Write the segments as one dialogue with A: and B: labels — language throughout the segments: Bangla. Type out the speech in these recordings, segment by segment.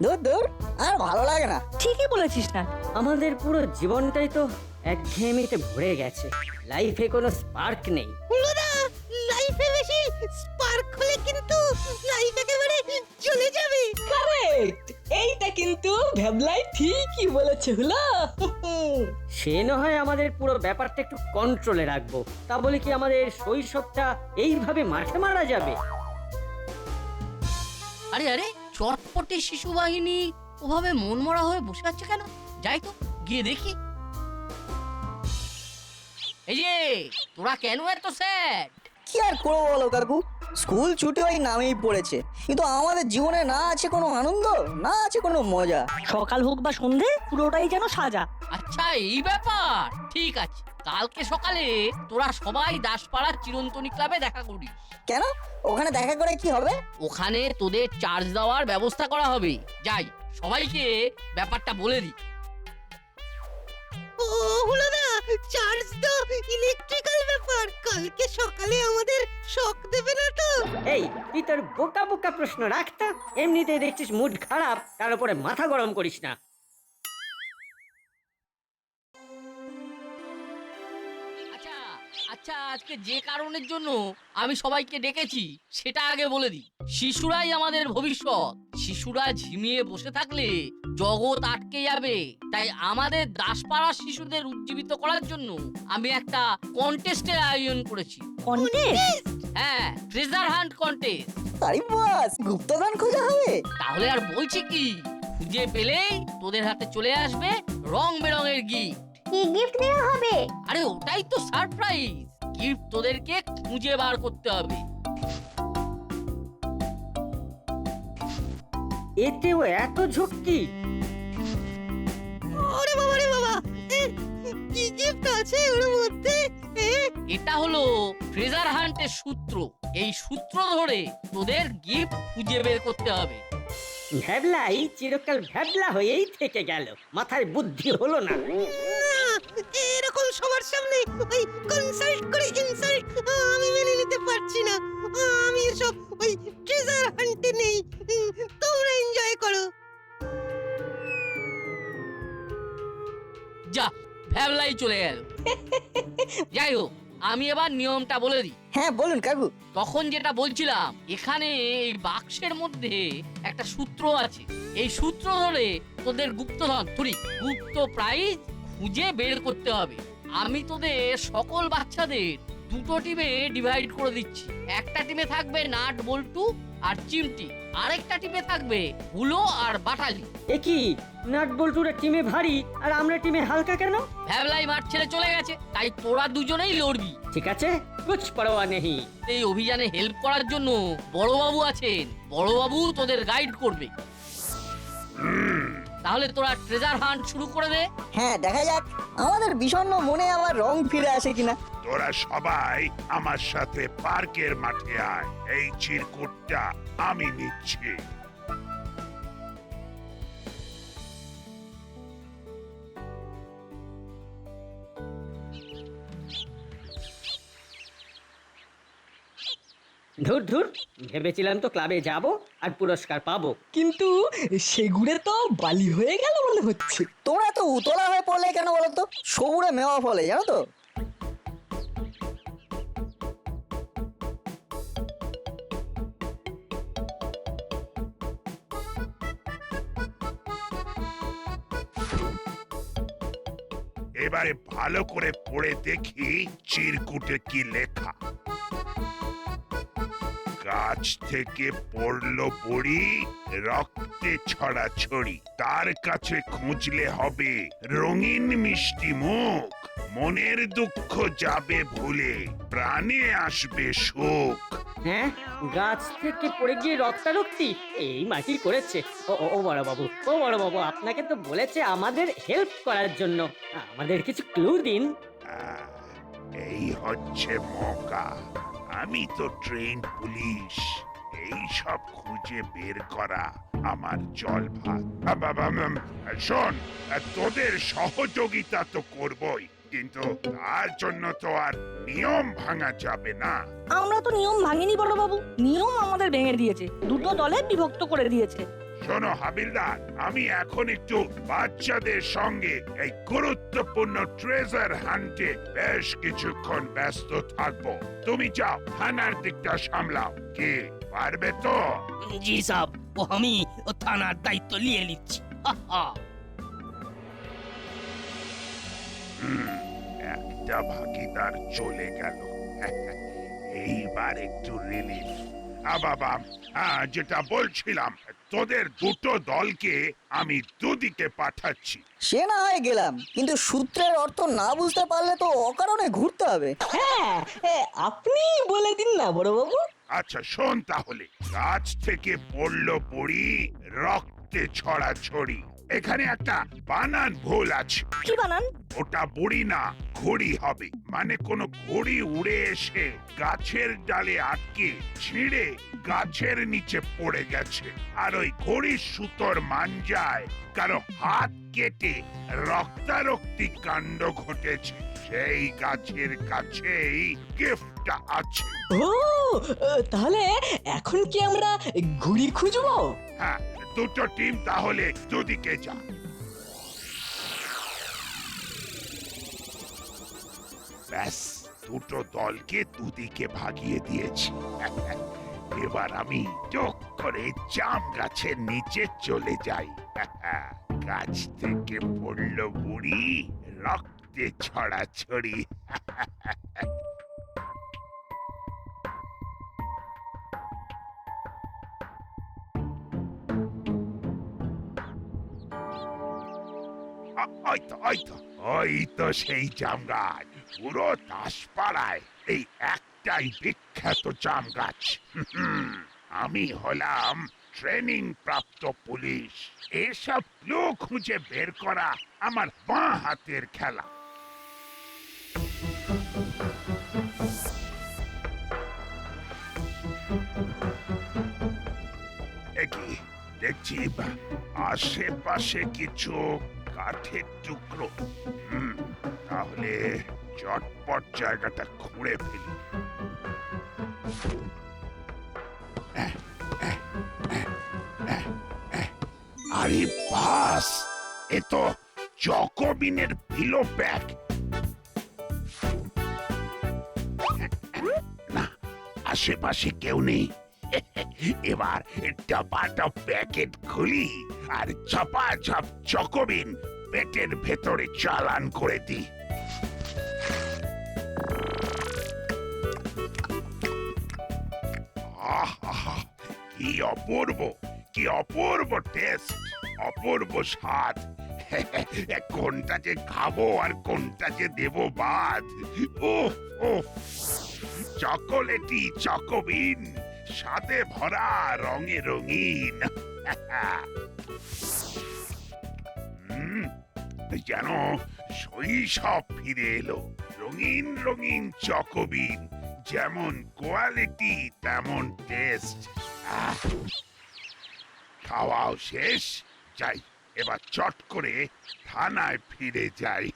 A: দূর দূর, আর ভালো লাগে না।
B: ঠিকই বলেছিস না।
C: আমাদের পুরো জীবনটাই তো একঘেয়েমিতে ভরে গেছে, লাইফে কোনো স্পার্ক নেই।
D: লাইফে বেশি স্পার্ক হলে কিন্তু লাইফ একেবারে চলে যাবে।
B: কারেক্ট, এইটা কিন্তু ভ্যাবলাই ঠিকই বলেছে হলো।
C: সে না হয় আমাদের পুরো ব্যাপারটা একটু কন্ট্রোলে রাখবো, তা বলে কি আমাদের শৈশবটা এইভাবে মাঠে মারা যাবে?
E: আরে আরে, চটপটে শিশু বাহিনী ওভাবে মনমরা হয়ে বসে আছে কেন? যাই তো গিয়ে দেখি। এই যে তোরা কেন এত স্যাড?
A: কি আর করবো বলো কাকু, স্কুল ছুটি ওই নামেই পড়েছে, কিন্তু আমাদের জীবনে না আছে কোনো আনন্দ, না আছে কোনো মজা।
B: সকাল হোক বা সন্ধে পুরোটাই যেন সাজা।
E: আচ্ছা এই ব্যাপার, ঠিক আছে। কালকে সকালে তোরা সবাই দাসপাড়ার চিরন্তনী ক্লাবে দেখা করিস।
A: কেন, ওখানে দেখা করে কি হবে?
E: ওখানে তোদের চার্জ দেওয়ার ব্যবস্থা করা হবে। যাই, সবাইকে ব্যাপারটা বলে দিই।
D: ও হলো না, চার্জ তো ইলেকট্রিক্যাল ব্যাপার, কালকে সকালে আমাদের শক দেবে না তো?
C: এই তুই তোর বোকা বোকা প্রশ্ন রাখতা, এমনিতেই দেখছিস মুড খারাপ, তার উপরে মাথা গরম করিস না।
E: আচ্ছা আচ্ছা, আজকে যে কারণের জন্য আমি সবাইকে ডেকেছি সেটা আগে বলে দিই। শিশুরাই আমাদের ভবিষ্যৎ। শিশুরা ঝিমিয়ে বসে থাকলে জগৎ আটকে যাবে। তাই আমাদের দাসপাড়ার শিশুদের উজ্জীবিত করার জন্য আমি একটা কন্টেস্টের আয়োজন করেছি।
B: কন্টেস্ট?
E: হ্যাঁ, ট্রেজার হান্ট কন্টেস্ট।
A: আরে বাস, গুপ্তধন খোঁজা হবে?
E: তাহলে আর বলছি কি, খুঁজে পেলেই তোদের হাতে চলে আসবে রং বেরঙের গিফট।
F: কি গিফট দেওয়া হবে?
E: আরে ওটাই তো সারপ্রাইজ। গিফট তোদেরকে খুঁজে বার করতে হবে।
C: এতেও এত ঝক্কি?
D: ওরে বাবা রে বাবা, কি গিফট আছে ওর মধ্যে?
E: এটা হলো ট্রেজার হান্টের সূত্র। এই সূত্র ধরে তোদের গিফট খুঁজে বের করতে হবে।
C: ভ্যাবলাই চিরকাল ভ্যাবলা হয়েই থেকে গেল, মাথায় বুদ্ধি হলো না।
D: এরকম সবার সামনে ওই কনসাল্ট করে ইনসাল্ট আমি মেনে নিতে পারছি না। আমি এসব ওই ট্রেজার হান্টে নেই, তোমরা এনজয় করো।
E: যা, ভ্যাবলাই চলে গেল। যাই হোক, আমি এবার নিয়মটা বলে দিই।
A: হ্যাঁ বলুন কাকু।
E: তখন যেটা বলছিলাম, এখানে এই বাক্সের মধ্যে একটা সূত্র আছে। এই সূত্র ধরে তোদের গুপ্তধন গুপ্ত প্রাইজ খুঁজে বের করতে হবে। আমি তোদের সকল বাচ্চাদের দুটো টিমে ডিভাইড করে দিচ্ছি। একটা টিমে থাকবে নাট বল্টু আর চিমটি, আরেকটা টিমে থাকবে হুলো আর বাটালি।
C: এ কি, নাট বল্টুরা টিমে ভারী আর আমরা টিমে হালকা কেন?
E: ভ্যাবলাই মাঠ ছেড়ে চলে গেছে, তাই তোরা দুজনেই লড়বি।
C: ঠিক আছে, কুছ পরোয়া নেই।
E: এই অভিযানে হেল্প করার জন্য বড়বাবু আছেন। বড়বাবু তোদের গাইড করবে। তাহলে তোরা ট্রেজার হান্ট শুরু করে দে।
A: হ্যাঁ দেখা যাক আমাদের বিষণ্ণ মনে আবার রং ফিরে আসে কিনা।
G: তোরা সবাই আমার সাথে পার্কের মাঠে আয়, এই চিরকুটটা আমি নিচ্ছি।
C: ধুর ধুর, ভেবেছিলাম তো ক্লাবে যাব আর পুরস্কার পাবো।
B: কিন্তু সেগুড়ে তো বালি হয়ে গেল মনে হচ্ছে।
A: তোমরা তো উতলা হয়ে পড়লে কেন বলো তো? সবুরে মেওয়া ফলে, জানো তো?
G: এবারে ভালো করে পড়ে দেখি চিরকুটে কি লেখা। গাছ থেকে পড়লো বড়ি, রক্তে ছড়াছড়ি, তার কাছে খুঁজলে হবে রঙিন মিষ্টি মুখ। মনের দুঃখ যাবে ভুলে, প্রাণে আসবে সুখ।
C: হ্যাঁ, গাছ থেকে পড়ে গিয়ে রক্তারক্তি এই মাটি করেছে। ও বড় বাবু, ও বড় বাবু, আপনাকে তো বলেছে আমাদের হেল্প করার জন্য। আমাদের কিছু ক্লু দিন।
G: আহ, এই হচ্ছে মৌকা। আমি তো ট্রেন পুলিশ, এই সব খুঁজে বের করা আমার জল ভাত। শোন, তোদের সহযোগিতা তো করবই, কিন্তু তার জন্য তো আর নিয়ম ভাঙা যাবে না।
B: আমরা তো নিয়ম ভাঙিনি বড় বাবু, নিয়ম আমাদের ভেঙে দিয়েছে, দুটো দলে বিভক্ত করে দিয়েছে।
G: শোনো হাবিলদার, আমি এখন একটু বাচ্চাদের সঙ্গে এই গুরুত্বপূর্ণ ট্রেজার হান্টে বেশ কিছুক্ষণ ব্যস্ত থাকবো। তুমি যাও থানার দিকটা সামলাও। কি পারবে তো?
F: জি সাহেব, আমি থানার দায়িত্ব নিয়ে নিচ্ছি।
G: একটা ভাগিদার চলে গেল। এইবার একটু রিলিফ। বাবা, যেটা বলছিলাম, তোদের দুটো দলকে আমি দুদিকে পাঠাচ্ছি।
A: সে না হয় গেলাম, কিন্তু সূত্রের অর্থ না বুঝতে পারলে তো অকারণে ঘুরতে হবে।
B: হ্যাঁ আপনি বলে দিন না বড়বাবু।
G: আচ্ছা শোন তাহলে, গাছ থেকে পড়লো বড়ি, রক্তে ছড়াছড়ি। এখানে একটা বানান ভুল আছে।
B: কি বানান?
G: ওটা বড়ি না, ঘড়ি হবে। মানে কোনো ঘড়ি উড়ে এসে গাছের ডালে আটকে ছিঁড়ে গাছের নিচে পড়ে গেছে, আর ওই ঘড়ির সুতোর মাঞ্জায় কারো হাত কেটে রক্তারক্তি কাণ্ড ঘটেছে। সেই গাছের কাছেই গিফটটা আছে।
B: ও তাহলে এখন কি আমরা ঘুড়ি খুঁজবো?
G: হ্যাঁ, দুটো টিম তাহলে দুদিকে যা। ব্যাস, দুটো দলকে দুদিকে ভাগিয়ে দিয়েছি। এবার আমি টক করে জাম গাছের নিচে চলে যাই। গাছ থেকে পড়লো বুড়ি, রক্তে ছড়াছড়ি। ওই তো সেই জাম গাছ। পুরো দাসপাড়ায় এই একটাই বিখ্যাত জাম গাছ। আমি হলাম ট্রেনিং প্রাপ্ত পুলিশ। এসব ক্লু খুঁজে বের করা আমার বাঁ হাতের খেলা। একই দেখছি আশেপাশে কিছু কাঠের টুকরো। তাহলে চটপট জায়গাটা খুঁড়ে ফেলি। আরে বাস, এ তো জকবিনের পিলো ব্যাগ। না, আশেপাশে কেউ নেই। এবার ডাবাটা প্যাকেট খুলি আর ঝপাঝপ চকবিন পেটের ভেতরে চালান করে দিই। আহা, কি অপূর্ব, কি অপূর্ব টেস্ট, অপূর্ব স্বাদ। কোনটা যে খাবো আর কোনটা যে দেবো বাদ। উফ উফ, চকোলেটি চকবিন, স্বাদে ভরা, রঙে রঙিন। যেন শৈশব ফিরে এলো। রঙিন রঙিন চকবিন, যেমন কোয়ালিটি তেমন টেস্ট। খাওয়াও শেষ, যাই এবার চট করে থানায় ফিরে যাই।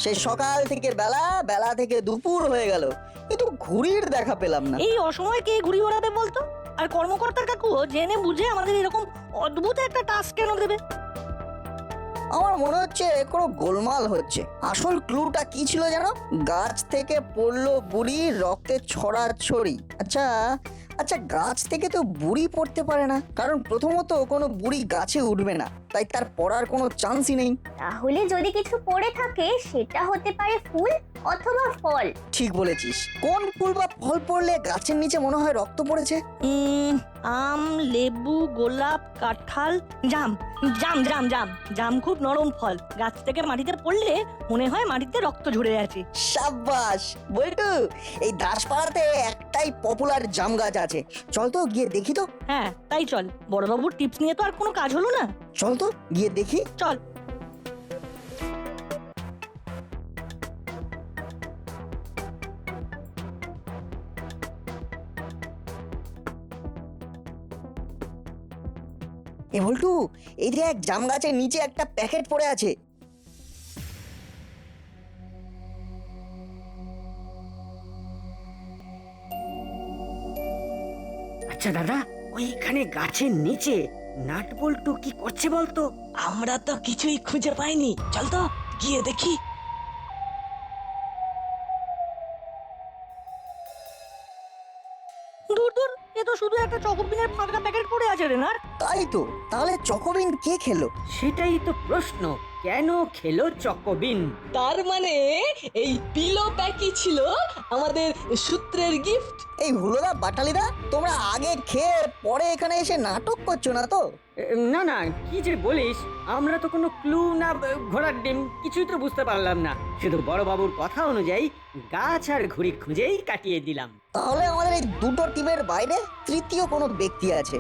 A: সেই সকাল থেকে বেলা, বেলা থেকে দুপুর হয়ে গেল, কিন্তু ঘুড়ির দেখা পেলাম না।
H: এই অসময়ে কে ঘুড়ি ওড়াবে বলতো? আর কর্মকর্তার কাকুও জেনে বুঝে আমাদের এরকম অদ্ভুত একটা টাস্ক কেন দেবে?
A: আমার মনে হচ্ছে কোনো গোলমাল হচ্ছে। আসল ক্লুটা কি ছিল জানো? গাছ থেকে পড়লো বুড়ি, রক্তে ছড়াছড়ি। আচ্ছা আচ্ছা, গাছ থেকে তো বুড়ি পড়তে পারে না, কারণ প্রথমত কোনো বুড়ি গাছে উঠবে না, তাই তার পড়ার কোনো চান্সই নেই।
I: তাহলে যদি কিছু পড়ে থাকে সেটা হতে পারে ফুল অথবা ফল।
A: ঠিক বলেছিস। কোন ফুল বা ফল পড়লে গাছের নিচে মনে হয় রক্ত পড়েছে?
H: আম, লেবু, গোলাপ, কাঁঠাল, জাম। জাম জাম জাম জাম খুব নরম ফল, গাছ থেকে মাটিতে পড়লে মনে হয় মাটিতে রক্ত ঝরে আছে।
A: সাব্বাস বল্টু, এই দাসপাড়াতে একটাই পপুলার জাম গাছ আছে। চল তো গিয়ে দেখি তো।
H: হ্যাঁ তাই চল, বড়বাবুর টিপস নিয়ে তো আর কোনো কাজ হলো না।
A: চল তো গিয়ে দেখি।
H: চল।
A: এ বল্টু, এই যে এক জাম গাছের নিচে একটা প্যাকেট পড়ে আছে।
C: আচ্ছা দাদা, ওইখানে গাছের নিচে নাট বল্টু কি করছে বলতো?
B: আমরা তো কিছুই খুঁজে পাইনি, চল তো গিয়ে দেখি।
H: দূর দূর, এ তো শুধু একটা চকোবিনের ফাঁকা প্যাকেট পড়ে আছে রে না।
A: তাই তো, তাহলে চকোবিন কে খেলো?
C: সেটাই তো প্রশ্ন, কেন খেলো চকোবিন?
B: তার মানে এই পিলো প্যাকই ছিল আমাদের সূত্রের গিফট।
A: এই হুলোদা বাটালিদা, তোমরা আগে খেয়ে পরে এখানে এসে নাটক করছো না তো?
C: না না, কি যে বলিস, আমরা তো কোনো ক্লু না ঘোড়ার ডিম কিছুই তো বুঝতে পারলাম না। শুধু বড় বাবুর কথা অনুযায়ী গাছ আর ঘুড়ি খুঁজেই কাটিয়ে দিলাম।
A: তাহলে আমাদের এই দুটো টিমের বাইরে তৃতীয় কোনো ব্যক্তি আছে।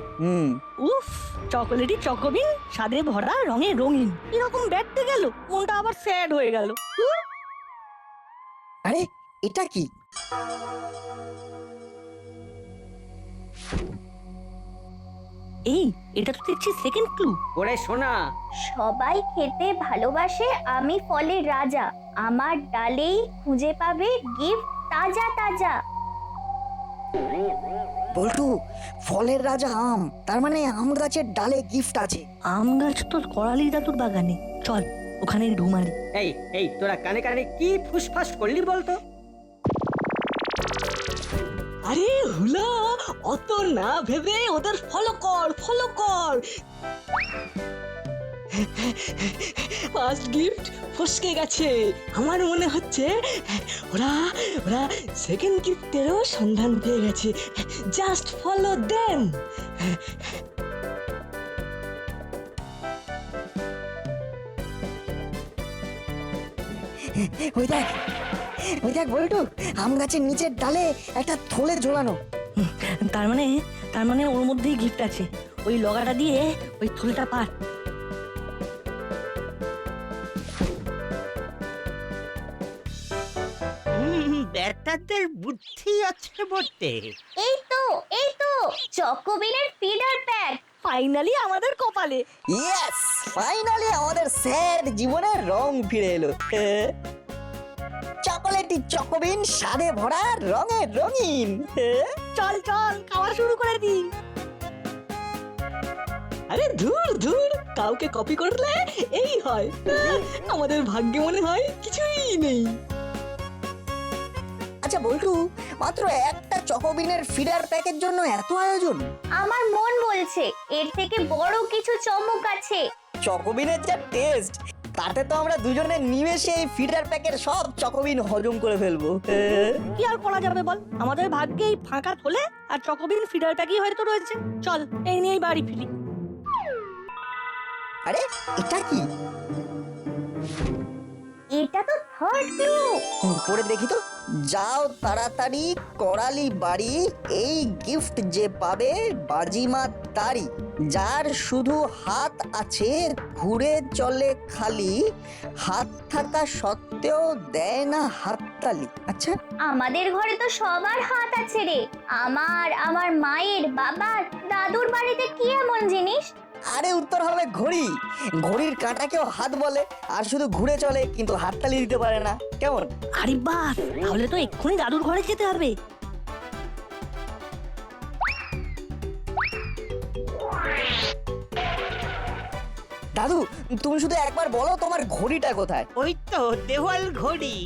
H: উফ, চকোলেটি চকোবিন, স্বাদে ভরা, রঙে রঙিন, এরকম ব্যাটতে গেল মনটা আবার স্যাড হয়ে গেল।
A: আরে এটা কি?
H: এই, এটা তো দেখছি সেকেন্ড ক্লু।
C: ওরে শোনা,
I: সবাই খেতে ভালোবাসে, আমি ফলের রাজা, আমার ডালেই খুঁজে পাবে গিফট তাজা তাজা।
A: বল্টু, ফলের রাজা আম, তার মানে আম গাছের ডালে গিফট আছে।
H: আম গাছ তো করালি দাদুর বাগানে, চল ওখানে ঢুমারি।
C: এই এই তোরা কানে কানে কি ফুসফাস করলি বলতো?
B: আরে হুলা, অত না ভেবে ওদের ফলো কর, ফলো কর। ফার্স্ট গিফট ফসকে গেছে। আমার মনে হচ্ছে ওরা ওরা সেকেন্ড গিফটেরও সন্ধান পেয়ে গেছে। Just follow them.
A: ওই দেখ, ওই দেখ বল্টু, আম গাছের নিচের ডালে একটা থলে ঝোলানো।
H: তার মানে ওর মধ্যেই গিফট আছে। ওই লগাটা দিয়ে ওই থলেটা পার।
F: বেটাদের বুদ্ধি আছে বটে।
I: এই তো চকোবিনের ফিডার প্যাক।
H: ফাইনালি আমাদের কপালে।
A: ইয়েস, ফাইনালি আমাদের স্যাড জীবনের রং ফিরে এলো। চকোলেটি চকোবিন, স্বাদে ভরা, রঙে রঙিন।
H: চল চল, খাওয়া শুরু করে দি।
B: আরে ধুর ধুর, কাউকে কপি করলে এই হয়। আমাদের ভাগ্যে মনে হয় কিছুই নেই।
A: আচ্ছা বল্টু, মাত্র একটা চকোবিনের ফিডার প্যাকের জন্য এত আয়োজন?
I: আমার মন বলছে এর থেকে বড় কিছু চমক আছে।
A: চকোবিনের যা টেস্ট, তাতে তো আমরা দুজনে নিমেষে এই ফিডার প্যাকের সব চকোবিন হজম করে ফেলবো।
H: কি আর করা যাবে বল, আমাদের ভাগ্যে এই ফাঁকা থলে আর চকোবিন ফিডার প্যাকই হয়তো রয়েছে। চল এই নিয়েই বাড়ি ফিরি।
A: আরে এটা কি?
I: এটা তো থার্ড ক্লু।
A: পড়ে দেখি তো। যাও তাড়াতাড়ি করালি বাড়ি, এই গিফট যে পাবে বাজিমাত তারি, যার শুধু হাত আছে ঘুরে চলে খালি, হাত থাকা সত্ত্বেও দেয় না হাততালি। আচ্ছা,
I: আমাদের ঘরে তো সবার হাত আছে রে। আমার মায়ের, বাবার, দাদুর বাড়িতে কি এমন জিনিস?
A: আরে উত্তর হবে ঘড়ি। ঘড়ির কাঁটাকেও হাত বলে, আর শুধু ঘুরে চলে কিন্তু হাততালি দিতে পারে না। কেমন?
H: আরে বাস, তাহলে তো এক্ষুনি দাদুর ঘরে যেতে হবে।
A: দাদু, তুমি শুধু একবার বলো তোমার ঘড়িটা কোথায়?
F: ওই তো দেওয়াল ঘড়ি।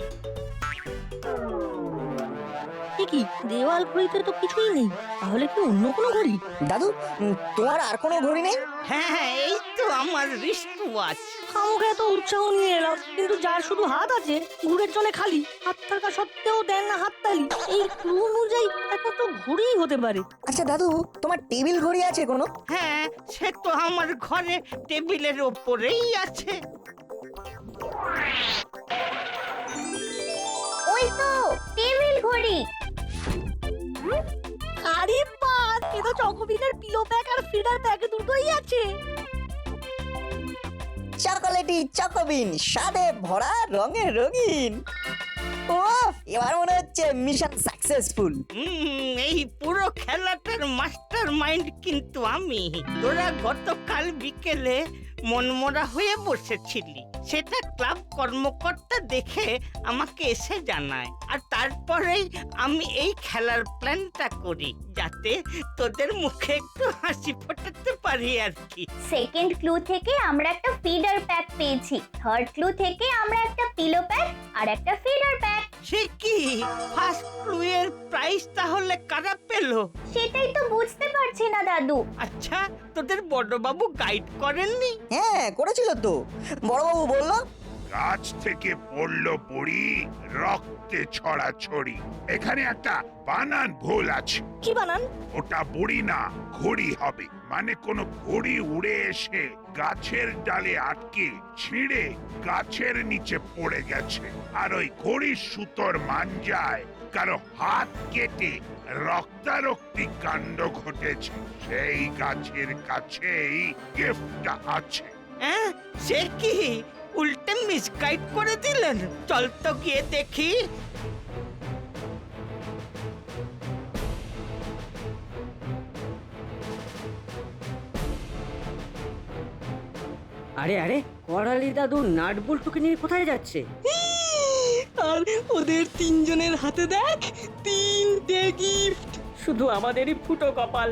H: কি দেওয়াল ঘড়িতে তো কিছুই নেই, তাহলে কি অন্য কোনো ঘড়ি?
A: দাদু, তোমার আর কোনো ঘড়ি নেই?
F: হ্যাঁ, এই তো আমার রিস্ট ওয়াচ।
H: আমাকে এত উৎসাহ নিয়ে এলাম, কিন্তু যার শুধু হাত আছে ঘুরের জন্য খালি, হাত থাকা সত্ত্বেও দেন না হাততালি, এই ক্লু অনুযায়ী একটা তো ঘড়িই হতে পারে।
A: আচ্ছা দাদু, তোমার টেবিল ঘড়ি আছে কোনো?
F: হ্যাঁ, সে তো আমার ঘরে টেবিলের ওপরেই আছে।
I: ওই তো টেবিল ঘড়ি।
H: আরে বাস, এ তো চকোবিনের পিলো প্যাক আর ফিডার প্যাক দুটোই আছে।
A: চকোলেটি চকোবিন, স্বাদে ভরা, রঙে রঙিন। ও, এবার মনে হচ্ছে মিশন সাকসেসফুল।
F: এই পুরো খেলাটার মাস্টার মাইন্ড কিন্তু আমি। তোরা গতকাল বিকেলে মনমরা হয়ে বসেছিলি, সেটা ক্লাব কর্মকর্তা দেখে আমাকে এসে জানায়, আর তারপরেই আমি এই খেলার প্ল্যানটা করি, যাতে তোদের মুখে একটু হাসি ফোটাতে পারি আর কি।
I: সেকেন্ড ক্লু থেকে আমরা একটা ফিডার প্যাক পেয়েছি, থার্ড ক্লু থেকে আমরা একটা পিলো প্যাক আর একটা ফিডার প্যাক।
F: সে কি, ফার্স্ট ক্লু এর প্রাইস তাহলে কারা পেলো?
I: সেটাই তো বুঝতে পারছি না দাদু।
F: আচ্ছা, তোদের বড়বাবু গাইড করেননি?
A: হ্যাঁ করেছিল তো, বড়বাবু বললো।
G: গাছ থেকে পড়লো বড়ি, রক্তে ছড়াছড়ি। এখানে একটা বানান ভুল আছে।
H: কি বানান?
G: ওটা বড়ি না, ঘড়ি হবে। মানে কোনো ঘড়ি উড়ে এসে গাছের ডালে আটকে ছিঁড়ে গাছের নিচে পড়ে গেছে, আর ওই ঘড়ির সুতোর মাঞ্জায় কারো হাত কেটে রক্তারক্তি কাণ্ড ঘটেছে। সেই গাছের কাছেই গিফটটা আছে।
F: হ্যাঁ, সে কি, উল্টে মিসগাইড করে দিলেন। চল তো গিয়ে দেখি।
C: আরে আরে, করালি দাদু নাট বল্টুকে নিয়ে কোথায় যাচ্ছে?
B: আর ওদের তিনজনের হাতে দেখ 3টে গিফট।
C: শুধু আমাদেরই ফুটো কপাল।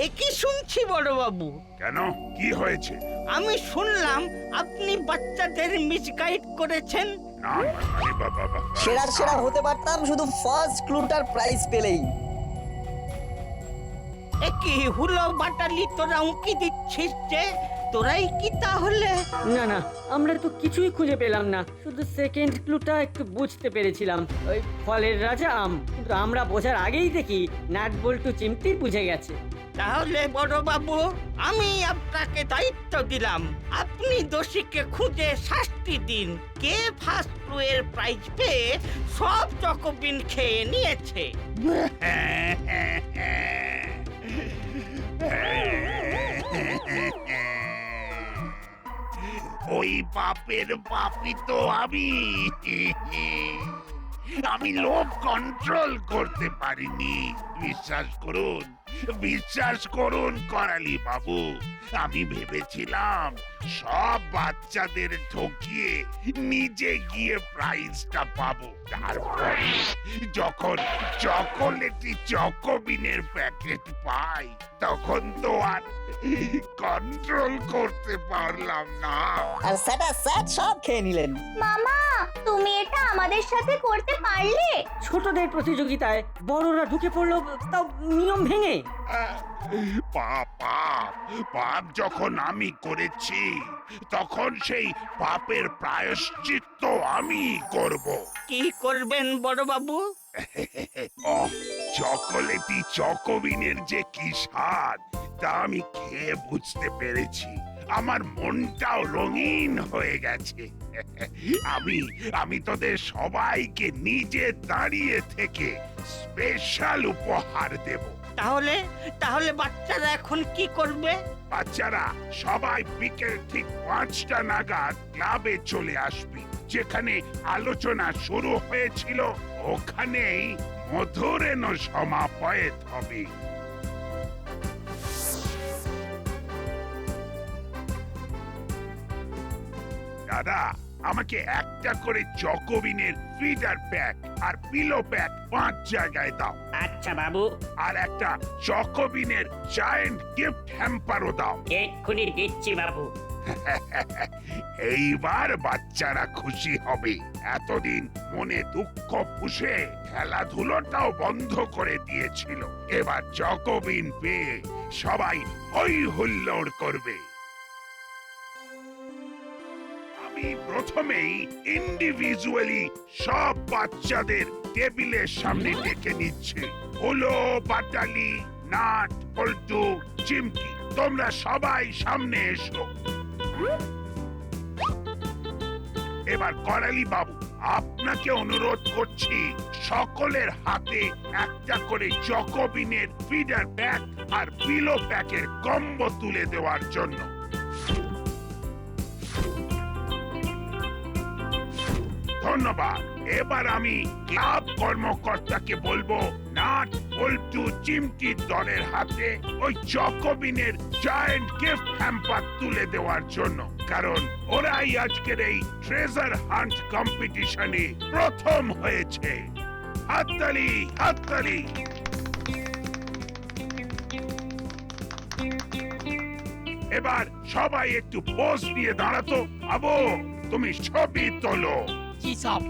F: এ কি শুনছি বড়বাবু?
G: কেন, কি হয়েছে?
F: আমি শুনলাম আপনি বাচ্চাদের মিসগাইড করেছেন।
G: না মানে বাবা,
A: সেরা সেরা হতে পারতাম শুধু ফার্স্ট ক্লুটার প্রাইজ পেলেই।
F: এ কি হুলো বাটালি, তোরা উঁকি দিচ্ছিস যে? তোরাই কি তাহলে?
C: না না, আমরা তো কিছুই খুঁজে পেলাম না, শুধু সেকেন্ড ক্লুটা একটু বুঝতে পেরেছিলাম, ওই ফলের রাজা আম। কিন্তু আমরা বোঝার আগেই দেখি নাট বল্টু চিমটি বুঝে গেছে।
F: তাহলে বড়বাবু, আমি আপনাকে দায়িত্ব দিলাম, আপনি দোষীকে খুঁজে শাস্তি দিন। কে ফার্স্ট ক্লু এর প্রাইজ পেয়ে সব চকোবিন খেয়ে নিয়েছে?
G: ওই বাপের পাপি তো আমি। আমি লোভ কন্ট্রোল করতে পারিনি। বিশ্বাস করুন করালি বাবু, আমি ভেবেছিলাম সব বাচ্চাদের ঠকিয়ে নিজে গিয়ে প্রাইজটা পাবো। তারপরে যখন চকোলেটি চকোবিনের প্যাকেট পাই, তখন তো আর কন্ট্রোল করতে পারলাম না।
A: আর সেটা স্যাট সব খেয়ে নিলেন।
I: মামা, তুমি এটা আমাদের সাথে করতে পারলে?
C: ছোটদের প্রতিযোগিতায় বড়রা ঢুকে পড়লো, তাও নিয়ম ভেঙে।
G: পাপ যখন আমি করেছি, তখন সেই পাপের প্রায়শ্চিত্ত আমি করব।
F: কি করবেন বড়বাবু?
G: চকোলেটি চকোবিনের যে কি স্বাদ, তা আমি খেয়ে বুঝতে পেরেছি। আমার মনটাও রঙিন হয়ে গেছে। আমি তোদের সবাইকে নিজে দাঁড়িয়ে থেকে স্পেশাল উপহার দেব।
F: তাহলে বাচ্চারা এখন কি করবে?
G: বাচ্চারা সবাই বিকেল ঠিক 5টা নাগাদ ক্লাবে চলে আসবি। যেখানে আলোচনা শুরু হয়েছিল, ওখানেই মধুরেণ সমাপয়েত হবে। দাদা, আমাকে একটা করে চকোবিনের ফিডার প্যাক আর পিলো প্যাক 5 জায়গায় দাও।
C: আচ্ছা বাবু।
G: আর একটা চকোবিনের জায়ান্ট গিফট হ্যাম্পারও দাও।
C: এক্ষুনি দিচ্ছি বাবু।
G: এইবার বাচ্চারা খুশি হবে। এতদিন মনে দুঃখ পুষে খেলাধুলোটাও বন্ধ করে দিয়েছিল। এবার চকোবিন পেয়ে সবাই হই হুল্লোড় করবে। আমি প্রথমেই ইন্ডিভিজুয়ালি সব বাচ্চাদের টেবিলের সামনে ডেকে নিচ্ছি। হলো বাটালি, নাট, পল্টু, চিমটি, তোমরা সবাই সামনে এসো। এবার করালি বাবু, আপনাকে অনুরোধ করছি সকলের হাতে একটা করে চকোবিনের ফিডার প্যাক আর পিলো প্যাকের কম্বো তুলে দেওয়ার জন্য। ধন্যবাদ। এবার আমি ক্লাব কর্মকর্তাকে বলবো নাট বল্টু চিমটির দলের হাতে ওই চকোবিনের জায়ান্ট গিফট হ্যাম্পার তুলে দেওয়ার জন্য, কারণ ওরাই আজকের এই ট্রেজার হান্ট কম্পিটিশনে প্রথম হয়েছে। হাততালি, হাততালি। এবার সবাই একটু পোজ নিয়ে দাঁড়াতো। আবো, তুমি ছবি তোলো।
E: কি সব?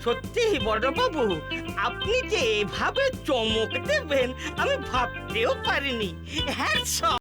F: সত্যি বড়বাবু, আপনি যে এভাবে চমক দেবেন আমি ভাবতেও পারিনি। Hats off.